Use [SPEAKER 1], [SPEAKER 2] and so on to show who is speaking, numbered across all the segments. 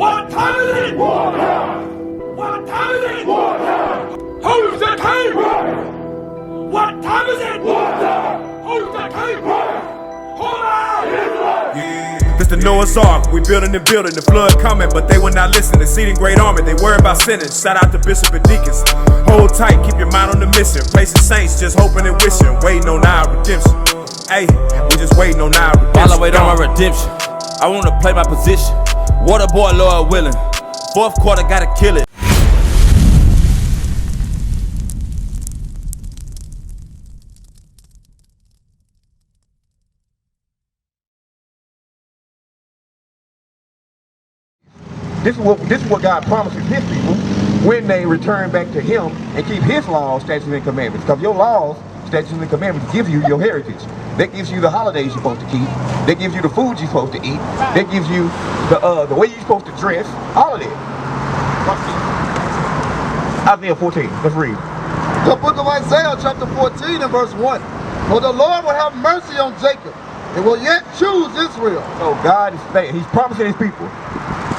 [SPEAKER 1] What time is it? War time! What time is it? War time! Who's the king? What time is it? War time! Who's the king? Hold on!
[SPEAKER 2] This the Noah's Ark, we building and building, the flood coming, but they will not listen. Exceeding great army, they worry about sinning. Shout out to Bishop and Deacons. Hold tight, keep your mind on the mission. Placing saints, just hoping and wishing. Waiting on our redemption. Hey, we just waiting on our redemption.
[SPEAKER 3] While I wait on my redemption, I wanna play my position. Water boy, Lord willing. Fourth quarter, gotta kill it.
[SPEAKER 4] This is what God promises his people when they return back to him and keep his laws, statutes, and commandments. Because your laws, statutes, and commandments give you your heritage. That gives you the holidays you're supposed to keep. That gives you the food you're supposed to eat. That gives you the way you're supposed to dress. All of that. Isaiah 14. Let's read.
[SPEAKER 5] The book of Isaiah chapter 14 and verse 1. For the Lord will have mercy on Jacob and will yet choose Israel.
[SPEAKER 4] So God is saying, he's promising his people,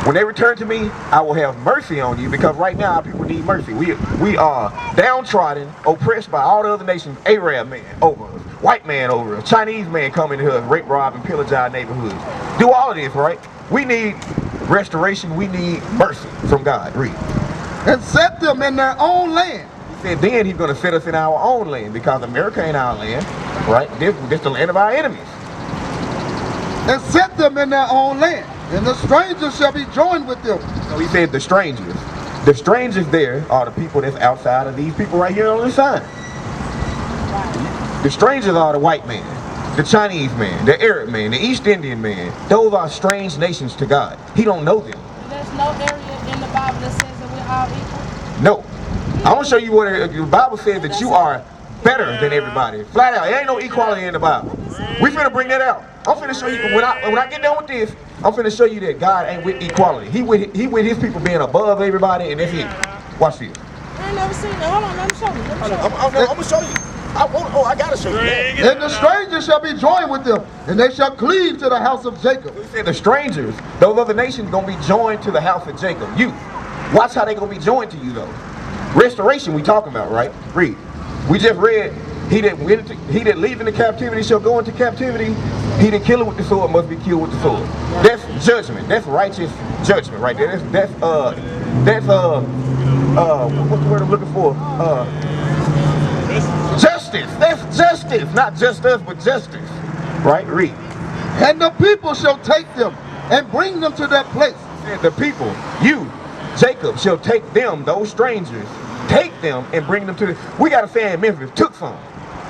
[SPEAKER 4] when they return to me, I will have mercy on you, because right now our people need mercy. We are downtrodden, oppressed by all the other nations. Arab man over us, white man over us, Chinese man coming to us, rape, rob, and pillage our neighborhoods. Do all of this, right? We need restoration. We need mercy from God. Read.
[SPEAKER 5] And set them in their own land.
[SPEAKER 4] He said then he's going to set us in our own land, because America ain't our land, right? This the land of our enemies.
[SPEAKER 5] And set them in their own land. And the strangers shall be joined with them.
[SPEAKER 4] So he said the strangers. The strangers there are the people that's outside of these people right here on the sign. The strangers are the white man, the Chinese man, the Arab man, the East Indian man. Those are strange nations to God. He don't know them.
[SPEAKER 6] There's no area in the Bible that says that we're all equal?
[SPEAKER 4] No. I'm going to show you what the Bible says, that you are better than everybody. Flat out. There ain't no equality in the Bible. We finna bring that out. I'm finna show you, when I get done with this, I'm finna show you that God ain't with equality. He with his people being above everybody, and that's it. Watch this.
[SPEAKER 6] I ain't never seen that. Hold on, let me show you.
[SPEAKER 4] I'm gonna show you. I gotta show you.
[SPEAKER 5] And the strangers shall be joined with them, and they shall cleave to the house of Jacob.
[SPEAKER 4] He said the strangers, those other nations, gonna be joined to the house of Jacob. You. Watch how they gonna be joined to you though. Restoration we talking about, right? Read. We just read, he that leave into captivity shall go into captivity. He that kill it with the sword must be killed with the sword. That's judgment. That's righteous judgment right there. That's what's the word I'm looking for? Justice. That's justice. Not just us, but justice. Right? Read.
[SPEAKER 5] And the people shall take them and bring them to that place.
[SPEAKER 4] And the people, you, Jacob, shall take them, those strangers, take them and bring them to the... We got a saying in Memphis, took some.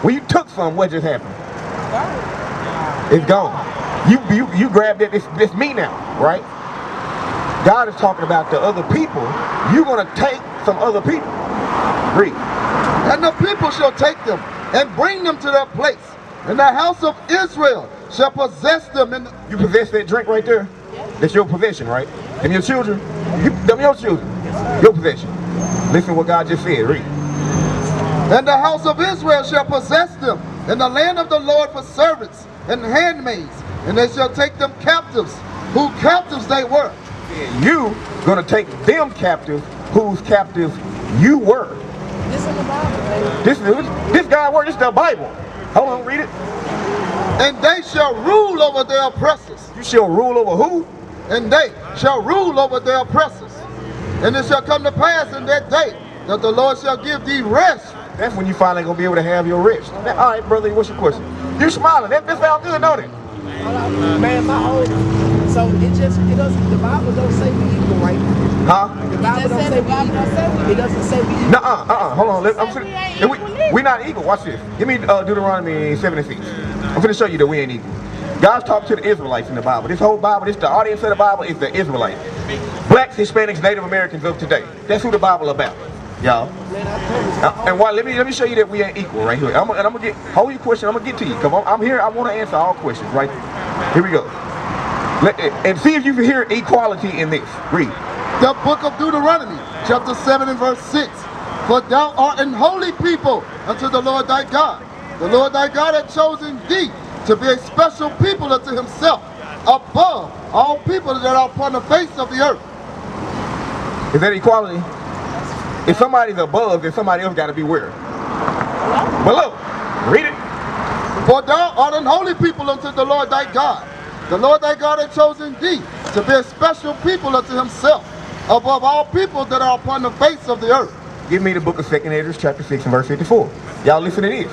[SPEAKER 4] When you took some, what just happened? It's gone. You grabbed it, it's me now, right? God is talking about the other people. You're going to take some other people. Read.
[SPEAKER 5] And the people shall take them and bring them to their place. And the house of Israel shall possess them.
[SPEAKER 4] You possess that drink right there? That's your possession, right? And your children? Them your children. Your possession. Listen to what God just said. Read.
[SPEAKER 5] And the house of Israel shall possess them in the land of the Lord for servants and handmaids, and they shall take them captives, whose captives they were.
[SPEAKER 4] And you gonna take them captives, whose captives you were.
[SPEAKER 6] This is the Bible, baby.
[SPEAKER 4] This God's word, this is the Bible. Hold on, read it.
[SPEAKER 5] And they shall rule over their oppressors.
[SPEAKER 4] You shall rule over who?
[SPEAKER 5] And they shall rule over their oppressors. And it shall come to pass in that day that the Lord shall give thee rest.
[SPEAKER 4] That's when you finally gonna be able to have your rest. Now, all right, brother, what's your question? You smiling? That sounds good, don't it?
[SPEAKER 7] Man, my old. So it doesn't. The Bible don't say we equal, right?
[SPEAKER 4] Huh?
[SPEAKER 7] The Bible don't say we equal. It doesn't say we equal.
[SPEAKER 4] Hold on. We're not equal. Watch this. Give me Deuteronomy 7:6. I'm finna show you that we ain't equal. God's talking to the Israelites in the Bible. This whole Bible, the audience of the Bible is the Israelites. Blacks, Hispanics, Native Americans of today. That's who the Bible about, y'all. And why? Let me show you that we ain't equal right here. I'm gonna get hold your question. I'm gonna get to you. Come on, I'm here. I want to answer all questions. Right? Here we go. And see if you can hear equality in this. Read.
[SPEAKER 5] The book of Deuteronomy, chapter 7 and verse 6. For thou art an holy people unto the Lord thy God. The Lord thy God hath chosen thee to be a special people unto himself, above all people that are upon the face of the earth.
[SPEAKER 4] Is that equality? If somebody's above, then somebody else got to be where? Below. Read it.
[SPEAKER 5] For thou art an holy people unto the Lord thy God. The Lord thy God hath chosen thee to be a special people unto himself, above all people that are upon the face of the earth.
[SPEAKER 4] Give me the book of 2 Ezra chapter 6 and verse 54. Y'all listen to this.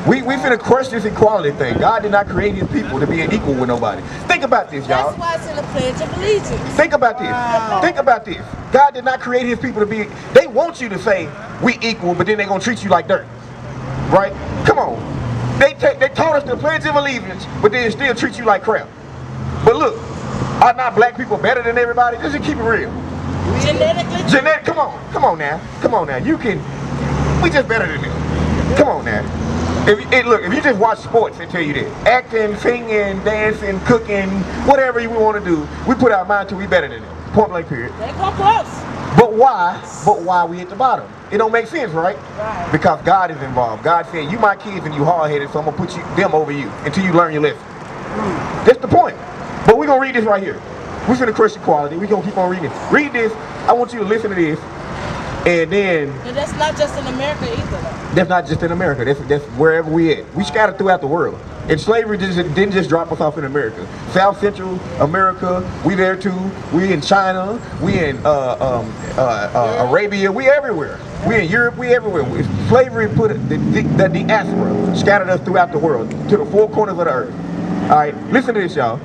[SPEAKER 4] We finna crush this equality thing. God did not create his people to be equal with nobody. Think about this, y'all.
[SPEAKER 6] That's why it's in the Pledge of Allegiance.
[SPEAKER 4] Think about this. Think about this. God did not create his people to be, they want you to say we equal, but then they're gonna treat you like dirt. Right? Come on. They taught us the Pledge of Allegiance, but then still treat you like crap. But look, are not black people better than everybody? Just keep it real.
[SPEAKER 6] Genetically?
[SPEAKER 4] Come on now. You can, we just better than them. Come on now. If you just watch sports, they tell you that. Acting, singing, dancing, cooking, whatever we want to do, we put our mind to we better than them. Point blank period.
[SPEAKER 6] They come close.
[SPEAKER 4] But why we at the bottom? It don't make sense, right?
[SPEAKER 6] Right.
[SPEAKER 4] Because God is involved. God said, you my kids and you hard-headed, so I'm going to put them over you until you learn your lesson. That's the point. But we're going to read this right here. We're going to crush equality. We're going to keep on reading. Read this. I want you to listen to this. And then...
[SPEAKER 6] And that's not just in America either, though.
[SPEAKER 4] That's not just in America. That's wherever we at. We scattered throughout the world. And slavery didn't just drop us off in America. South Central America, we there too. We in China. We in Arabia. We everywhere. We in Europe. We everywhere. Slavery put the diaspora scattered us throughout the world to the four corners of the earth. All right, listen to this, y'all.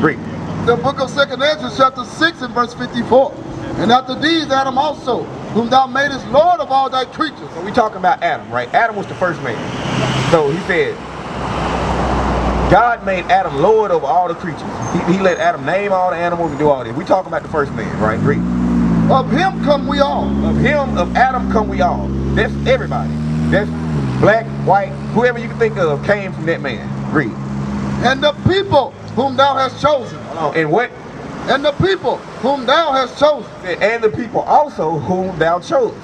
[SPEAKER 4] Read.
[SPEAKER 5] The book of 2 Ezra chapter 6 and verse 54. And after these Adam also, whom thou madest Lord of all thy creatures.
[SPEAKER 4] So we talking about Adam, right? Adam was the first man. So he said, God made Adam Lord over all the creatures. He let Adam name all the animals and do all this. We talking about the first man, right? Read.
[SPEAKER 5] Of him come we all.
[SPEAKER 4] Of Adam come we all. That's everybody. That's black, white, whoever you can think of came from that man. Read.
[SPEAKER 5] And the people whom thou hast chosen.
[SPEAKER 4] And what?
[SPEAKER 5] And the people whom thou hast chosen.
[SPEAKER 4] And the people also whom thou chose.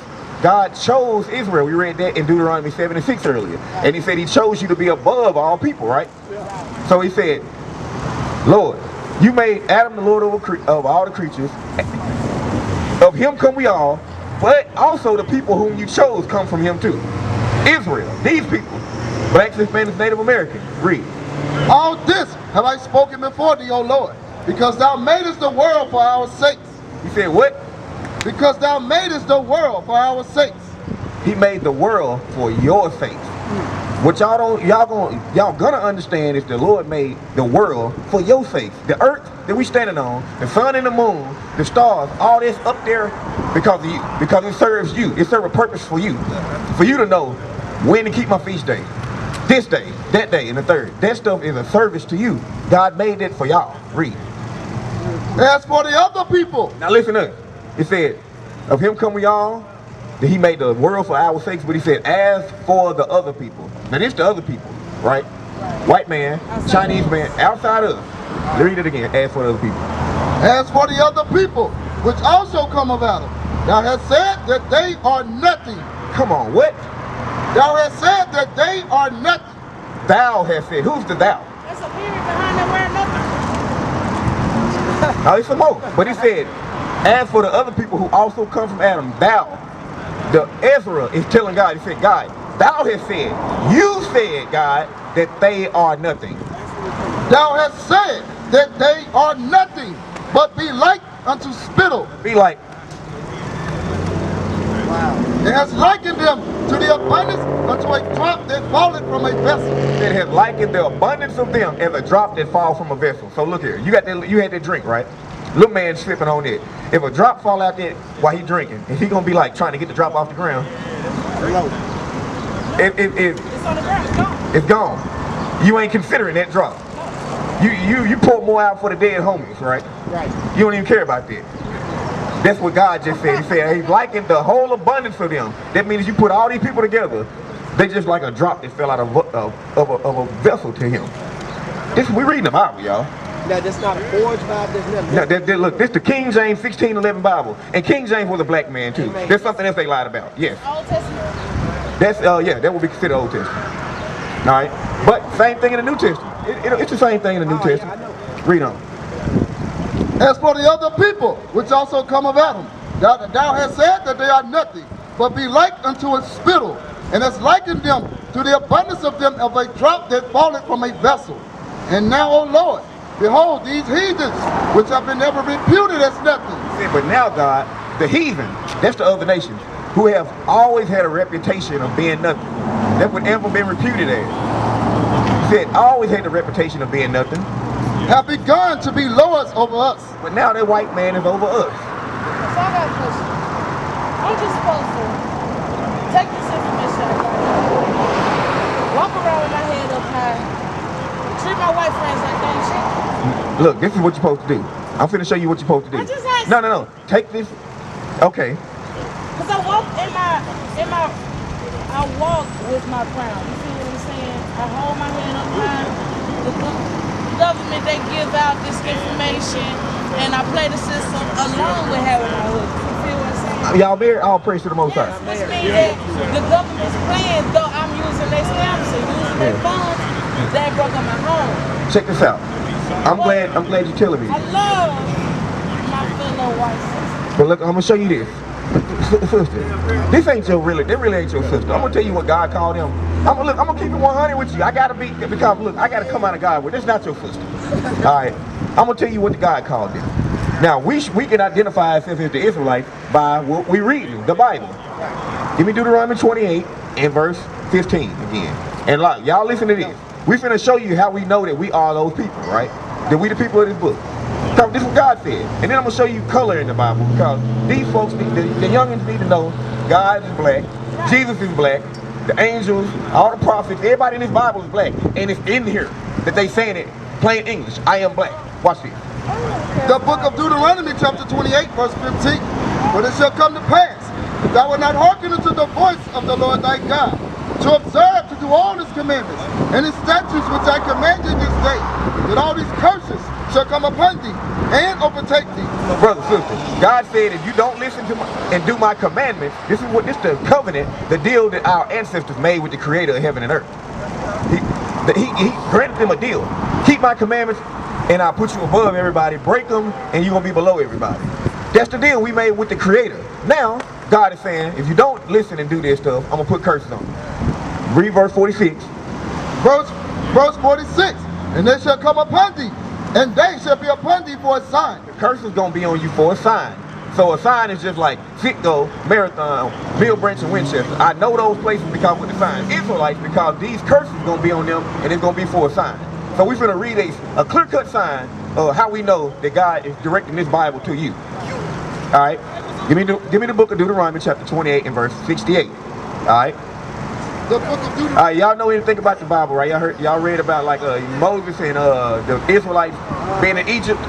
[SPEAKER 4] God chose Israel. We read that in Deuteronomy 7 and 6 earlier. And he said he chose you to be above all people, right? So he said, Lord, you made Adam the Lord of all the creatures. Of him come we all. But also the people whom you chose come from him too. Israel, these people. Blacks, Hispanics, Native Americans. Read.
[SPEAKER 5] All this have I spoken before thee, O Lord, because thou madest the world for our sakes.
[SPEAKER 4] He said what?
[SPEAKER 5] Because thou madest the world for our sakes.
[SPEAKER 4] He made the world for your sakes. What y'all gonna understand is the Lord made the world for your sakes. The earth that we standing on, the sun and the moon, the stars, all this up there because of you, because it serves you. It serves a purpose for you to know when to keep my feast day. This day, that day, and the third. That stuff is a service to you. God made it for y'all. Read.
[SPEAKER 5] As for the other people.
[SPEAKER 4] Now listen up. It said, of him come we all, that he made the world for our sakes, but he said, as for the other people. Now this the other people, right? White man, Chinese man, outside of. Read it again, as for the other people.
[SPEAKER 5] As for the other people, which also come of Adam, thou hast said that they are nothing.
[SPEAKER 4] Come on, what?
[SPEAKER 5] Thou hast said that they are nothing.
[SPEAKER 4] Thou hast said. Who's the thou?
[SPEAKER 6] There's a period behind that word nothing.
[SPEAKER 4] Now it's some more. But he said, as for the other people who also come from Adam, thou, the Ezra is telling God, he said, God, thou hast said, you said, God, that they are nothing.
[SPEAKER 5] Thou hast said that they are nothing, but be like unto spittle.
[SPEAKER 4] Be like.
[SPEAKER 5] It has likened them to the abundance unto a drop that falleth from a vessel.
[SPEAKER 4] It has likened the abundance of them as a drop that falls from a vessel. So look here, you had that drink, right? Little man slipping on it. If a drop fall out there while he drinking, is he gonna be like trying to get the drop off the ground?
[SPEAKER 6] It's on the ground, it's gone.
[SPEAKER 4] It's gone. You ain't considering that drop. You pour more out for the dead homies, right?
[SPEAKER 7] Right.
[SPEAKER 4] You don't even care about that. That's what God just said. He said he's likened the whole abundance of them. That means you put all these people together, they just like a drop that fell out of a vessel to him. We reading the Bible, y'all.
[SPEAKER 7] Now, that's not a forged Bible, there's nothing.
[SPEAKER 4] No, look, this the King James 1611 Bible. And King James was a black man too.
[SPEAKER 7] Amen.
[SPEAKER 4] There's something else they lied about. Yes.
[SPEAKER 6] Old Testament.
[SPEAKER 4] That's yeah, that would be considered Old Testament. All right. But same thing in the New Testament. It's the same thing in the New Testament.
[SPEAKER 7] Yeah, I know.
[SPEAKER 4] Read on.
[SPEAKER 5] As for the other people, which also come of Adam, Thou hast said that they are nothing, but be like unto a spittle, and hast likened them to the abundance of them of a drop that falleth from a vessel. And now, O Lord, behold these heathens, which have been ever reputed as nothing.
[SPEAKER 4] But now, God, the heathen, that's the other nations, who have always had a reputation of being nothing. That's what ever been reputed as. He said, always had the reputation of being nothing.
[SPEAKER 5] Have begun to be lords over us.
[SPEAKER 4] But now that white man is over us.
[SPEAKER 6] So I got a question. I'm just supposed to take this information I got, walk around with my head up high, treat my white friends like they ain't shit.
[SPEAKER 4] Look, this is what you're supposed to do. I'm finna show you what you're supposed to do.
[SPEAKER 6] I just asked.
[SPEAKER 4] No. Take this. Okay.
[SPEAKER 6] Because I walk I walk with my crown. You see what I'm saying? I hold my head up high. The government, they give out this information, and I play the system along with having my hood. You feel what I'm saying?
[SPEAKER 4] Y'all married? All praise to the Most High.
[SPEAKER 6] Yes, which means that the government's playing, though I'm using their stamps and using their funds, they broke up my home.
[SPEAKER 4] Check this out. I'm glad you're telling me.
[SPEAKER 6] I love my fellow white sisters.
[SPEAKER 4] But look, I'm gonna show you this. Sister, this ain't your really ain't your sister. I'm gonna tell you what God called them. I'm gonna keep it 100 with you. I gotta come out of God with. It's not your sister. All right. I'm gonna tell you what the God called them. Now we can identify ourselves as the Israelites by what we read, the Bible. Give me Deuteronomy 28 and verse 15 again. And like, y'all listen to this. We finna show you how we know that we are those people, right? That we the people of this book. Because this is what God said. And then I'm gonna show you color in the Bible, because these folks, the youngins need to know God is black, Jesus is black, the angels, all the prophets, everybody in this Bible is black. And it's in here that they saying it plain English. I am black. Watch this.
[SPEAKER 5] The book of Deuteronomy chapter 28 verse 15. But it shall come to pass, if thou wilt not hearken unto the voice of the Lord thy God, to observe to do all his commandments and his statutes which I command you this day, that all these curses shall come upon thee and overtake thee.
[SPEAKER 4] Brother, sister, God said if you don't listen to and do my commandments, this is the covenant, the deal that our ancestors made with the creator of heaven and earth. He granted them a deal. Keep my commandments and I'll put you above everybody. Break them and you're going to be below everybody. That's the deal we made with the creator. Now, God is saying, if you don't listen and do this stuff, I'm going to put curses on you. Read verse 46.
[SPEAKER 5] Verse 46. And they shall come upon thee, and they shall be upon thee for a sign.
[SPEAKER 4] The curse is going to be on you for a sign. So a sign is just like Citgo, Marathon, Mill Branch, and Winchester. I know those places because with the signs. Israelites, because these curses are going to be on them, and it's going to be for a sign. So we're going to read a clear-cut sign of how we know that God is directing this Bible to you. All right? Give me the book of Deuteronomy chapter 28 and verse 68. All right?
[SPEAKER 5] The book of Deuteronomy.
[SPEAKER 4] All right, y'all know anything about the Bible, right? Y'all read about like Moses and the Israelites being in Egypt.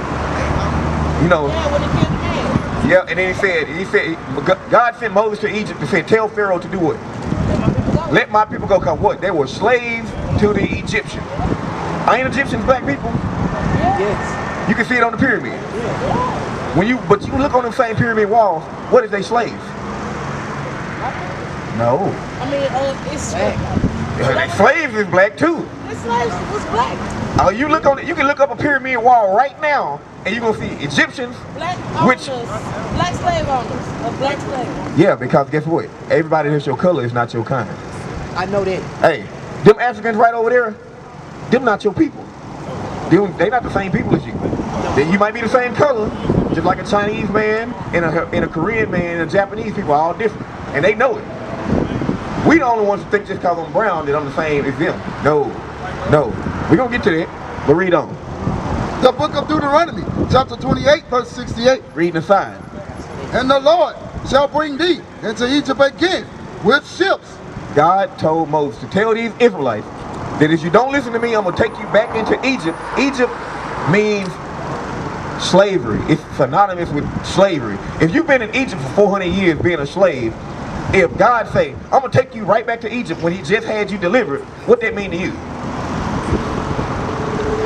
[SPEAKER 4] You know.
[SPEAKER 6] Yeah, when it killed the man.
[SPEAKER 4] Yeah, and then he said, God sent Moses to Egypt and said, tell Pharaoh to do what? Let my people go. Cause what? They were slaves to the Egyptians. Ain't Egyptians black people?
[SPEAKER 7] Yes.
[SPEAKER 4] You can see it on the pyramid.
[SPEAKER 7] Yeah.
[SPEAKER 4] But you look on them same pyramid walls. What is they slaves? No.
[SPEAKER 6] I mean, it's
[SPEAKER 4] Black. Slaves is black too.
[SPEAKER 6] The slaves was black.
[SPEAKER 4] Oh, you can look up a pyramid wall right now, and you're gonna see Egyptians.
[SPEAKER 6] Black owners, black slave owners, a black slave.
[SPEAKER 4] Yeah, because guess what? Everybody that's your color is not your kind.
[SPEAKER 7] I know that.
[SPEAKER 4] Hey, them Africans right over there, them not your people. They not the same people as you. You might be the same color, just like a Chinese man and a Korean man and a Japanese people are all different, and they know it. We the only ones who think just because I'm brown that I'm the same as them. No. We're going to get to that, but read on.
[SPEAKER 5] The book of Deuteronomy, chapter 28, verse 68.
[SPEAKER 4] Reading the sign.
[SPEAKER 5] And the Lord shall bring thee into Egypt again with ships.
[SPEAKER 4] God told Moses to tell these Israelites that if you don't listen to me, I'm going to take you back into Egypt. Egypt means slavery. It's synonymous with slavery. If you've been in Egypt for 400 years being a slave, if God say, I'm going to take you right back to Egypt when he just had you delivered, what that mean to you?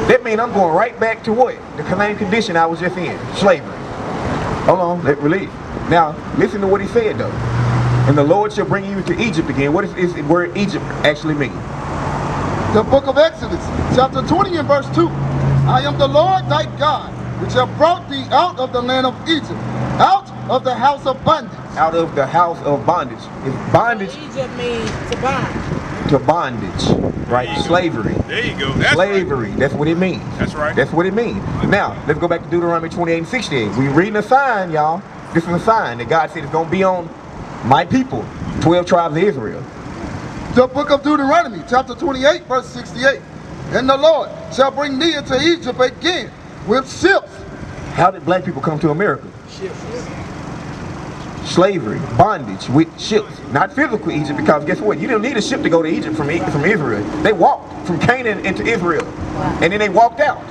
[SPEAKER 4] That mean I'm going right back to what? The same condition I was just in, slavery. Hold on, let release. Now, listen to what he said though. And the Lord shall bring you to Egypt again. What does the word Egypt actually mean?
[SPEAKER 5] The book of Exodus, chapter 20 and verse 2. I am the Lord thy God, which have brought thee out of the land of Egypt, out of the house of bondage.
[SPEAKER 4] Out of the house of bondage. If bondage
[SPEAKER 6] Egypt means to bind.
[SPEAKER 4] to bondage, right? Slavery.
[SPEAKER 2] There you go. That's
[SPEAKER 4] Slavery. That's what it means.
[SPEAKER 2] That's right.
[SPEAKER 4] That's what it means. Now, let's go back to Deuteronomy 28 and 68. We reading a sign, y'all. This is a sign that God said it's going to be on my people, 12 tribes of Israel.
[SPEAKER 5] The book of Deuteronomy, chapter 28, verse 68. And the Lord shall bring thee into Egypt again with ships.
[SPEAKER 4] How did black people come to America? Slavery, bondage with ships. Not physical Egypt, because guess what? You didn't need a ship to go to Egypt from Israel. They walked from Canaan into Israel. And then they walked out.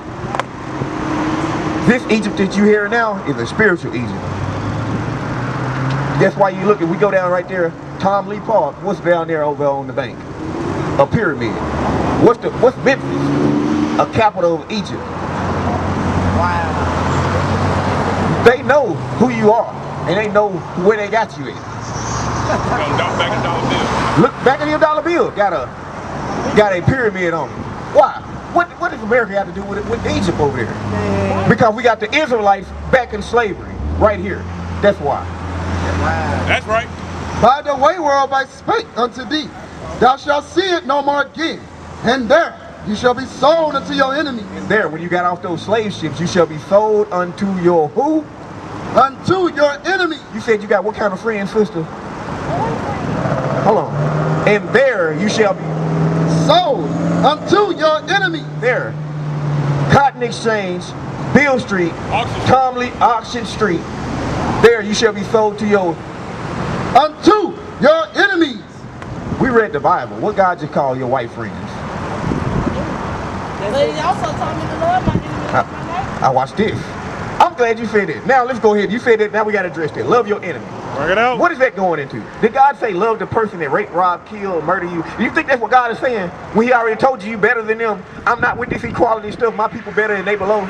[SPEAKER 4] This Egypt that you hear now is a spiritual Egypt. That's why you look, if we go down right there, Tom Lee Park, what's down there over on the bank? A pyramid. What's Memphis? A capital of Egypt.
[SPEAKER 7] Wow.
[SPEAKER 4] They know who you are, and they know where they got you at.
[SPEAKER 2] back in dollar bill.
[SPEAKER 4] Look back at your dollar bill, got a pyramid on it. Why? What does America have to do with Egypt over there?
[SPEAKER 7] Man.
[SPEAKER 4] Because we got the Israelites back in slavery right here. That's why.
[SPEAKER 2] That's right.
[SPEAKER 5] By the way whereof I spake unto thee, thou shalt see it no more again. And there you shall be sold unto your enemies.
[SPEAKER 4] And there, when you got off those slave ships, you shall be sold unto your who?
[SPEAKER 5] Unto your enemies.
[SPEAKER 4] You said you got what kind of friend, sister? Hold on. And there you shall be
[SPEAKER 5] Sold unto your enemies.
[SPEAKER 4] there. Cotton Exchange, Bill Street, Tom Lee Auction Street. There you shall be sold to your
[SPEAKER 5] Unto your enemies.
[SPEAKER 4] We read the Bible. What God just call your white friends?
[SPEAKER 6] But he also told me to love my enemies like my neighbor.
[SPEAKER 4] I watched this. I'm glad you said it. Now let's go ahead. You said it. Now we got to address that. Love your enemy.
[SPEAKER 2] Work it out.
[SPEAKER 4] What is that going into? Did God say love the person that rape, rob, kill, murder you? Do you think that's what God is saying? When he already told you better than them. I'm not with this equality stuff. My people better than they below.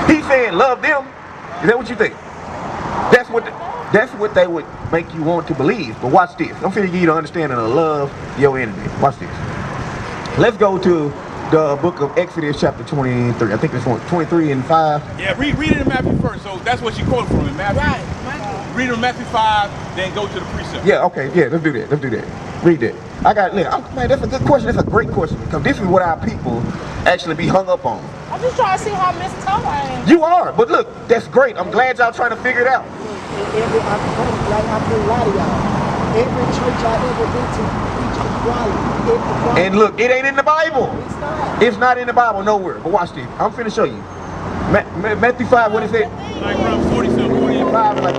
[SPEAKER 4] He's saying love them. Is that what you think? That's what they would make you want to believe. But watch this. I'm finna give you the understanding of love your enemy. Watch this. Let's go to the book of Exodus chapter 23. I think it's 23 and 5.
[SPEAKER 2] Yeah, read it in Matthew first. So that's what she quoted from in Matthew.
[SPEAKER 6] Right.
[SPEAKER 2] Read it in Matthew 5, then go to the precept.
[SPEAKER 4] Yeah, okay, yeah, let's do that. Let's do that. Read that. Man, that's a good question. That's a great question. Because this is what our people actually be hung up on.
[SPEAKER 6] I'm just trying to see how mistold I am.
[SPEAKER 4] You are, but look, that's great. I'm glad y'all trying to figure it out.
[SPEAKER 7] Every, I'm not gonna lie to y'all. Every church I ever been to preach equality.
[SPEAKER 4] And look, it ain't in the Bible.
[SPEAKER 7] It's not.
[SPEAKER 4] It's not in the Bible nowhere. But watch this. I'm finna show you. Matthew 5, what is it?
[SPEAKER 2] Like around 47, 48.
[SPEAKER 4] 5, like,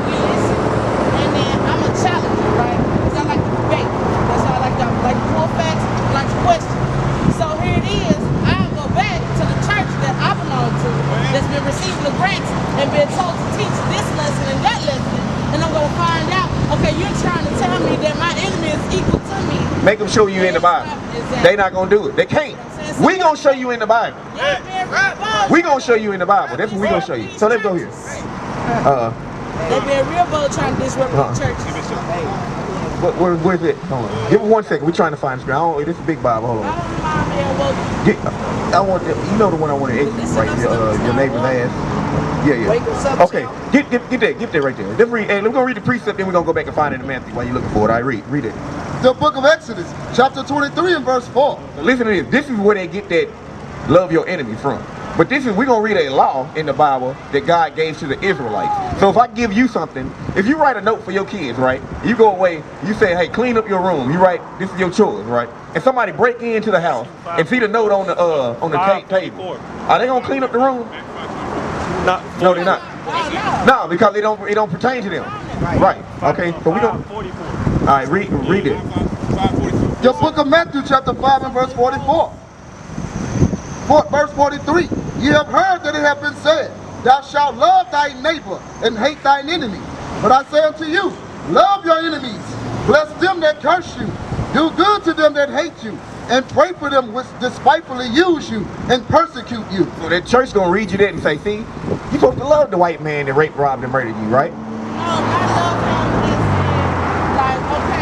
[SPEAKER 6] We listen, and then I'm a challenger, right? Because I like to debate. That's why I like to pull facts, I like to question. So here it is. I'll go back to the church that I belong to, that's been receiving the grants and been told to teach this lesson and that lesson. And I'm going to find out, okay, you're trying to tell me that my enemy is equal to me.
[SPEAKER 4] make them show you in the Bible. They not gonna do it. They can't. We gonna show you in the Bible. We gonna show you in the Bible. That's what we gonna show you. So let's go here.
[SPEAKER 6] They been real bold trying to disrupt the church.
[SPEAKER 4] Where's it? Hold on. Give me 1 second. We're trying to find the screen. This is a big Bible. Hold on. I want the, you know the one I want to exit right here. Your neighbor's ass. Yeah. Okay. Get that right there. Let's read. Hey, we're gonna read the precept, then we're gonna go back and find it in Matthew while you're looking for it. All right, read it.
[SPEAKER 5] The book of Exodus, chapter 23 and verse 4.
[SPEAKER 4] Listen to this. This is where they get that love your enemy from. But this is, we're going to read a law in the Bible that God gave to the Israelites. So if I give you something, if you write a note for your kids, right? You go away, you say, hey, clean up your room. You write, this is your chores, right? And somebody break into the house and see the note on the table. Are they going to clean up the room? No, they're not. No, because it don't pertain to them. Right. Okay. So we don't. All right. Read it.
[SPEAKER 5] The book of Matthew, chapter 5 and verse 44. Verse 43. Ye have heard that it hath been said, thou shalt love thy neighbor and hate thine enemy. But I say unto you, love your enemies, bless them that curse you, do good to them that hate you, and pray for them which despitefully use you and persecute you.
[SPEAKER 4] So that church gonna read you that and say, see, you supposed to love the white man that raped, robbed, and murdered you, right?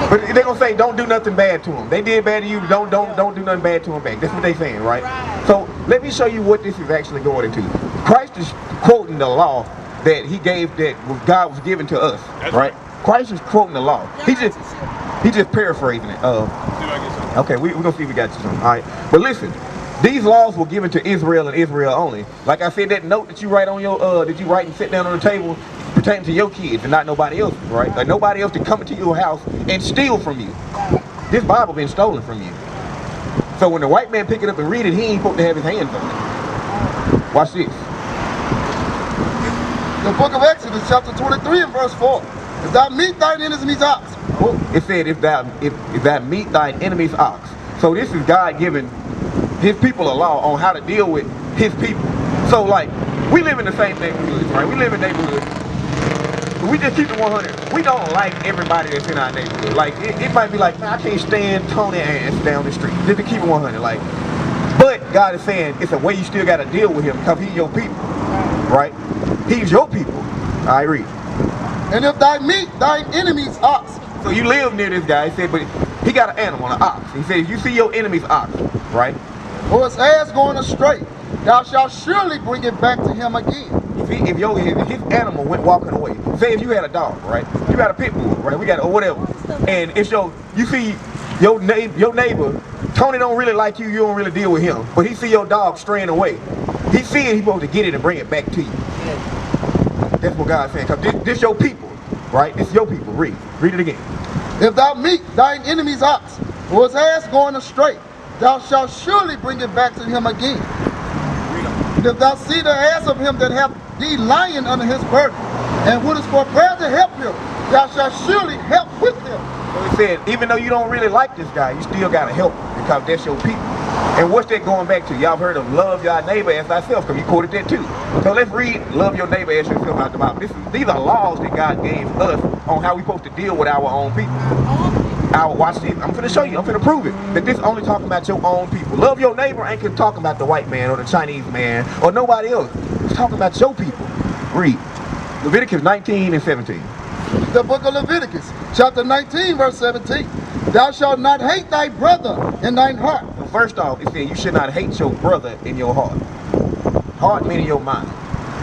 [SPEAKER 4] But they're gonna say, don't do nothing bad to them. They did bad to you, don't do nothing bad to them back. That's what they saying, right? So let me show you what this is actually going into. Christ is quoting the law that he gave, that God was given to us, right? Christ is quoting the law. He just paraphrasing it. Okay, we're gonna see if we got you some. All right, but listen, these laws were given to Israel and Israel only. Like I said, that note that you write on your that you write and sit down on the table pertaining to your kids and not nobody else, right? Like nobody else to come into your house and steal from you. This Bible been stolen from you. So when the white man pick it up and read it, he ain't supposed to have his hands on it. Watch this.
[SPEAKER 5] The book of Exodus, chapter 23 and verse 4. If thou meet thine enemy's ox.
[SPEAKER 4] It said, if thou meet thine enemy's ox. So this is God giving his people a law on how to deal with his people. So like, we live in the same neighborhoods, right? We live in neighborhoods. We just keep it 100. We don't like everybody that's in our neighborhood. Like, it might be like, man, I can't stand Tony ass down the street. Just to keep it 100. Like, but God is saying it's a way you still got to deal with him because he's your people, right? He's your people. I read.
[SPEAKER 5] And if thou meet thine enemy's ox.
[SPEAKER 4] So you live near this guy. He said, but he got an animal, an ox. He said, if you see your enemy's ox, right?
[SPEAKER 5] Or his ass going astray, thou shalt surely bring it back to him again.
[SPEAKER 4] If his animal went walking away, say if you had a dog, right? You got a pit bull, right? We got or whatever, and if you see your neighbor, Tony don't really like you, you don't really deal with him, but he see your dog straying away. He seeing he's supposed to get it and bring it back to you. That's what God's saying. Cause this your people, right? This your people. Read it again.
[SPEAKER 5] If thou meet thine enemy's ox, or his ass going astray, thou shalt surely bring it back to him again. And if thou see the ass of him that hath thee lying under his burden, and wouldest forbear to help him, thou shalt surely help with him.
[SPEAKER 4] So he said, even though you don't really like this guy, you still gotta help him because that's your people. And what's that going back to? Y'all heard of love your neighbor as thyself, because you quoted that too. So let's read love your neighbor as yourself out the Bible. These are laws that God gave us on how we supposed to deal with our own people. Watch this. I'm finna show you. I'm finna prove it. That this only talking about your own people. Love your neighbor ain't talking about the white man or the Chinese man or nobody else. It's talking about your people. Read. Leviticus 19 and 17.
[SPEAKER 5] The book of Leviticus, chapter 19, verse 17. Thou shalt not hate thy brother in thine heart.
[SPEAKER 4] So first off, it said you should not hate your brother in your heart. Heart meaning your mind.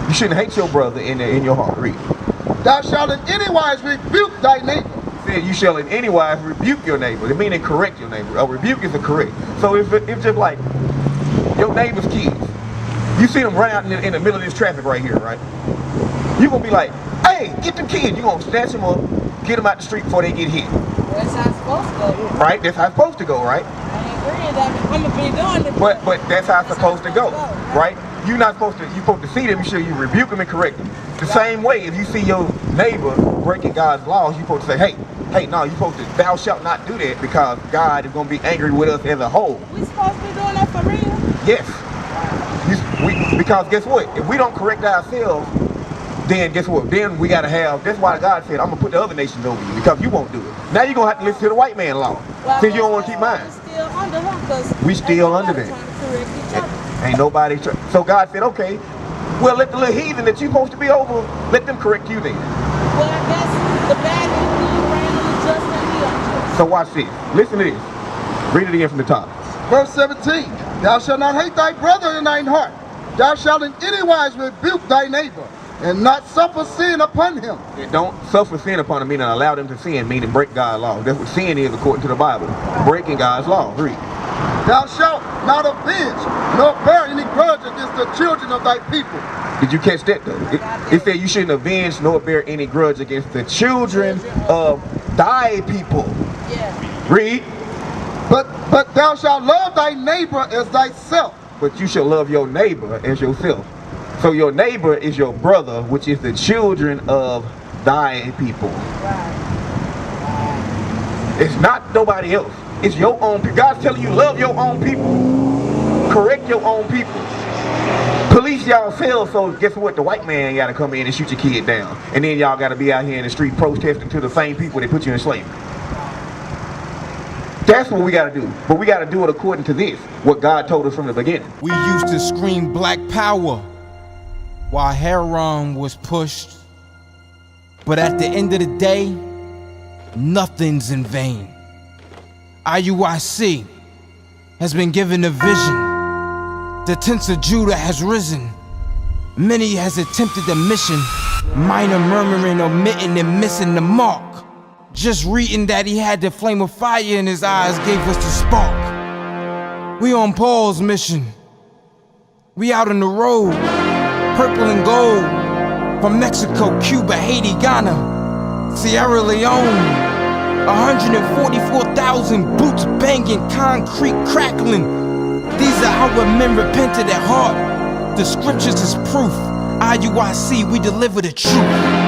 [SPEAKER 4] You shouldn't hate your brother in your heart. Read.
[SPEAKER 5] Thou shalt in any wise rebuke thy neighbor.
[SPEAKER 4] Said you shall in any wise rebuke your neighbor. It meaning correct your neighbor. A rebuke is a correct. So if just like your neighbor's kids, you see them run out in the middle of this traffic right here, right? You gonna be like, hey, get them kids. You gonna snatch them up, get them out the street before they get hit.
[SPEAKER 6] That's how it's supposed to go.
[SPEAKER 4] Right? That's how it's supposed to go, right?
[SPEAKER 6] I ain't agreeing that I'm gonna be doing it.
[SPEAKER 4] But that's how it's supposed to go, right? You're not supposed to. You're supposed to see them. You rebuke them and correct them. The same way, if you see your neighbor breaking God's laws, you're supposed to say, hey, no, you're supposed to, thou shalt not do that because God is going to be angry with us as a whole.
[SPEAKER 6] We supposed to be doing that for real?
[SPEAKER 4] Yes. Because guess what? If we don't correct ourselves, then guess what? Then we got to have, that's why God said, I'm going to put the other nations over you because you won't do it. Now you're going to have to listen to the white man law since you don't want to keep mine.
[SPEAKER 6] Still under him because
[SPEAKER 4] we still under that. Ain't nobody so God said, okay, well, let the little heathen that you're supposed to be over, let them correct you then.
[SPEAKER 6] Well, I guess the bad and good reign on the just and the unjust.
[SPEAKER 4] So watch this. Listen to this. Read it again from the top.
[SPEAKER 5] Verse 17. Thou shalt not hate thy brother in thine heart. Thou shalt in any wise rebuke thy neighbor, and not suffer sin upon him.
[SPEAKER 4] And don't suffer sin upon him, meaning allow them to sin, meaning break God's law. That's what sin is according to the Bible. Breaking God's law. Read.
[SPEAKER 5] Thou shalt not avenge, nor bear any grudge against the children of thy people.
[SPEAKER 4] Did you catch that though? It said you shouldn't avenge nor bear any grudge against the children of thy people.
[SPEAKER 6] Yeah.
[SPEAKER 4] Read.
[SPEAKER 5] But thou shalt love thy neighbor as thyself.
[SPEAKER 4] But you shall love your neighbor as yourself. So your neighbor is your brother, which is the children of thy people. It's not nobody else. It's your own people. God's telling you love your own people. Correct your own people. Police y'all selves, so guess what? The white man gotta come in and shoot your kid down. And then y'all gotta be out here in the street protesting to the same people that put you in slavery. That's what we gotta do. But we gotta do it according to this, what God told us from the beginning.
[SPEAKER 8] We used to scream black power while heroin was pushed. But at the end of the day, nothing's in vain. IUIC has been given a vision. The tents of Judah has risen. Many has attempted the mission, Minor murmuring, omitting, and missing the mark. Just reading that he had the flame of fire in his eyes gave us the spark. We on Paul's mission. We out on the road, purple and gold. From Mexico, Cuba, Haiti, Ghana, Sierra Leone. 144,000 boots banging, concrete crackling. These are how men repented at heart. The scriptures is proof. IUIC, we deliver the truth.